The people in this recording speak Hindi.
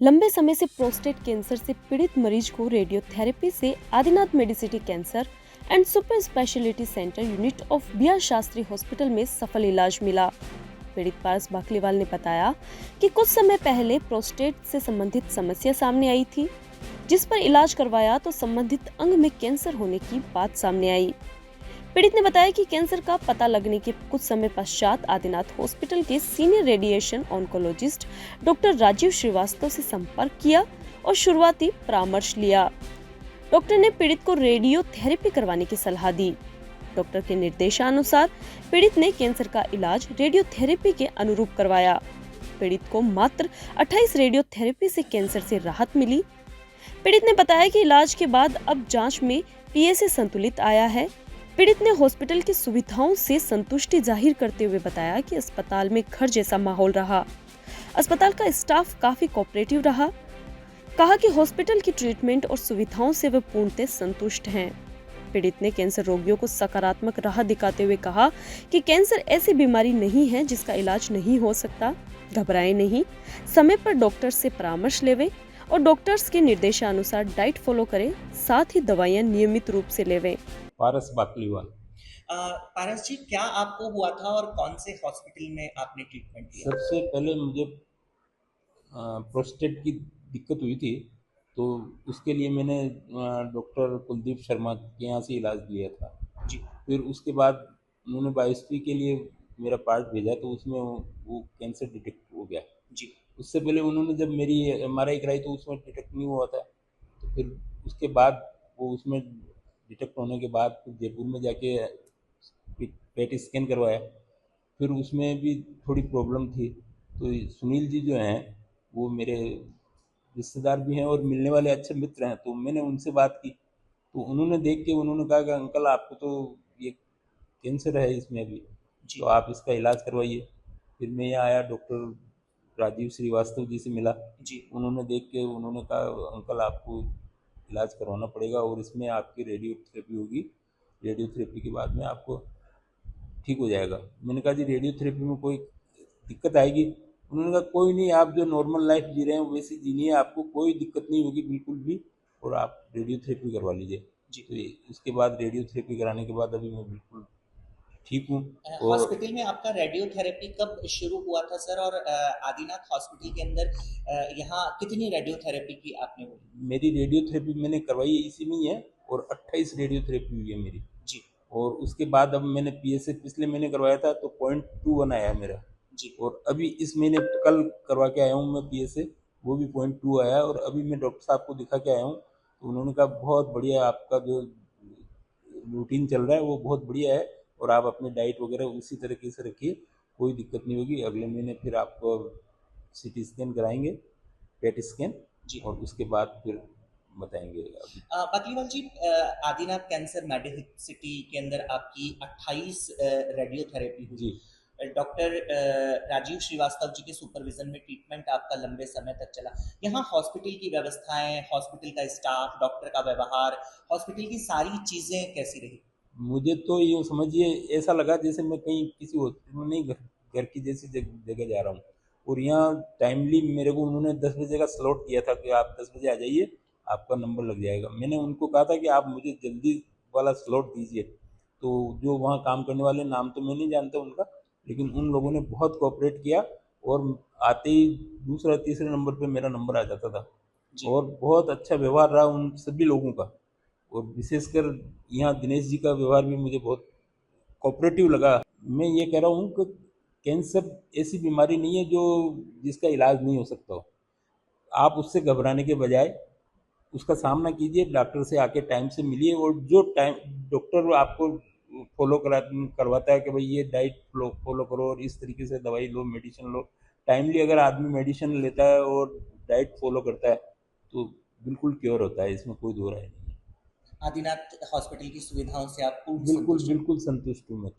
लंबे समय से प्रोस्टेट कैंसर से पीड़ित मरीज को रेडियोथेरेपी से Adinath Medicity cancer and super speciality centre unit of B R Shastri hospital में सफल इलाज मिला। पीड़ित पारस बाकलीवाल ने बताया कि कुछ समय पहले प्रोस्टेट से संबंधित समस्या सामने आई थी, जिस पर इलाज करवाया तो संबंधित अंग में कैंसर होने की बात सामने आई। पीड़ित ने बताया कि कैंसर का पता लगने के कुछ समय पश्चात आदिनाथ हॉस्पिटल के senior radiation oncologist doctor Rajeev Srivastava से संपर्क किया और शुरुआती परामर्श लिया। डॉक्टर ने पीड़ित को रेडियोथेरेपी करवाने की सलाह दी। डॉक्टर के निर्देशानुसार पीड़ित ने कैंसर का इलाज रेडियोथेरेपी के अनुरूप करवाया। पीड़ित को मात्र 28 रेडियोथेरेपी से कैंसर से राहत मिली। पीड़ित ने बताया कि इलाज के बाद अब जांच में पीएसए संतुलित आया है। पीड़ित ने हॉस्पिटल की सुविधाओं से संतुष्टि जाहिर करते हुए बताया कि अस्पताल में घर जैसा माहौल रहा। अस्पताल का स्टाफ काफी कोऑपरेटिव रहा। कहा कि हॉस्पिटल की ट्रीटमेंट और सुविधाओं से वे पूर्णतः संतुष्ट हैं। पीड़ित ने कैंसर रोगियों को सकारात्मक राह दिखाते हुए कहा कि कैंसर ऐसी बीमारी नहीं है जिसका इलाज नहीं हो सकता। घबराएं नहीं, समय पर डॉक्टर से परामर्श लेवें और डॉक्टर्स के निर्देशानुसार डाइट फॉलो करें, साथ ही दवाइयां नियमित रूप से लेवें। पारस बाकलीवाल। पारस जी, क्या आपको हुआ था और कौन से हॉस्पिटल में आपने ट्रीटमेंट लिया? सबसे पहले मुझे प्रोस्टेट की दिक्कत हुई थी, तो उसके लिए मैंने डॉक्टर कुलदीप शर्मा के यहाँ से इलाज लिया था। जी। फिर उसके बाद उन्होंने बायोप्सी के लिए मेरा पार्ट भेजा, तो उसमें वो कैंसर डिटेक्ट हो गया। जी। उससे पहले उन्होंने जब मेरी एमआरआई कराई तो उसमें डिटेक्ट नहीं हुआ था। तो फिर उसके बाद वो उसमें डिटेक्ट होने के बाद फिर जयपुर में जाके पेट स्कैन करवाया। फिर उसमें भी थोड़ी प्रॉब्लम थी। तो ये सुनील जी जो हैं, वो मेरे रिश्तेदार भी हैं और मिलने वाले अच्छे मित्र हैं। तो मैंने उनसे बात की, तो उन्होंने देख के उन्होंने कहा कि अंकल, आपको तो ये कैंसर है इसमें अभी, जी। तो आप इसका इलाज करवाइए। फिर मैं यहाँ आया, डॉक्टर राजीव श्रीवास्तव जी से मिला। जी। उन्होंने देख के उन्होंने कहा, अंकल आपको इलाज करवाना पड़ेगा और इसमें आपकी रेडियोथेरेपी होगी। रेडियोथेरेपी के बाद में आपको ठीक हो जाएगा। मैंने कहा, जी रेडियोथेरेपी में कोई दिक्कत आएगी? उन्होंने कहा, कोई नहीं, आप जो नॉर्मल लाइफ जी रहे हैं वैसी जीनी है, आपको कोई दिक्कत नहीं होगी बिल्कुल भी, और आप रेडियोथेरेपी करवा लीजिए। जी। तो उसके बाद रेडियोथेरेपी कराने के बाद अभी मैं बिल्कुल ठीक हूँ। और हॉस्पिटल में आपका रेडियोथेरेपी कब शुरू हुआ था सर, और आदिनाथ हॉस्पिटल के अंदर यहाँ कितनी रेडियोथेरेपी की आपने हुई? मेरी रेडियोथेरेपी मैंने करवाई है इसी में ही है, और 28 रेडियोथेरेपी हुई है मेरी। जी। और उसके बाद अब मैंने पीएसए पिछले महीने करवाया था, तो 0.21 आया है मेरा। जी। और अभी इस महीने कल करवा के आया हूँ मैं पीएसए, वो भी 0.2 आया है। और अभी मैं डॉक्टर साहब को दिखा के आया हूँ, तो उन्होंने कहा बहुत बढ़िया, आपका जो रूटीन चल रहा है वो बहुत बढ़िया है, और आप अपने डाइट वगैरह उसी तरीके से रखिए, कोई दिक्कत नहीं होगी। अगले महीने फिर आपको सीटी स्कैन कराएंगे, पेट स्कैन, जी। और उसके बाद फिर बताएंगे अभी। पतलीवाल जी, आदिनाथ कैंसर मेडिसिटी के अंदर आपकी 28 रेडियोथेरेपी हुई। जी। डॉक्टर राजीव श्रीवास्तव जी के सुपरविजन में ट्रीटमेंट आपका लंबे समय तक चला। यहाँ हॉस्पिटल की व्यवस्थाएं, हॉस्पिटल का स्टाफ, डॉक्टर का व्यवहार, हॉस्पिटल की सारी चीजें कैसी रही? मुझे तो ये समझिए ऐसा लगा जैसे मैं कहीं किसी हॉस्पिटल में नहीं, घर की जैसी जगह जा रहा हूँ। और यहाँ टाइमली मेरे को उन्होंने 10 बजे का स्लॉट दिया था कि आप 10 बजे आ जाइए, आपका नंबर लग जाएगा। मैंने उनको कहा था कि आप मुझे जल्दी वाला स्लॉट दीजिए। तो जो वहाँ काम करने वाले, नाम तो मैं नहीं जानता उनका, लेकिन उन लोगों ने बहुत कोऑपरेट किया, और आते ही दूसरा तीसरे नंबर पे मेरा नंबर आ जाता था। जी। और बहुत अच्छा व्यवहार रहा उन सभी लोगों का। और विशेषकर यहाँ दिनेश जी का व्यवहार भी मुझे बहुत कोऑपरेटिव लगा। मैं ये कह रहा हूँ कि कैंसर ऐसी बीमारी नहीं है जो जिसका इलाज नहीं हो सकता हो। आप उससे घबराने के बजाय उसका सामना कीजिए, डॉक्टर से आके टाइम से मिलिए, और जो टाइम डॉक्टर आपको फॉलो करवाता है कि भाई ये डाइट फॉलो करो और इस तरीके से दवाई लो, मेडिसिन लो, टाइमली अगर आदमी मेडिसिन लेता है और डाइट फॉलो करता है तो बिल्कुल क्योर होता है, इसमें कोई दो राय नहीं है। आदिनाथ हॉस्पिटल की सुविधाओं से आप पूर्ण बिल्कुल संतुष्ट हैं? बिल्कुल संतुष्ट हूँ मैं।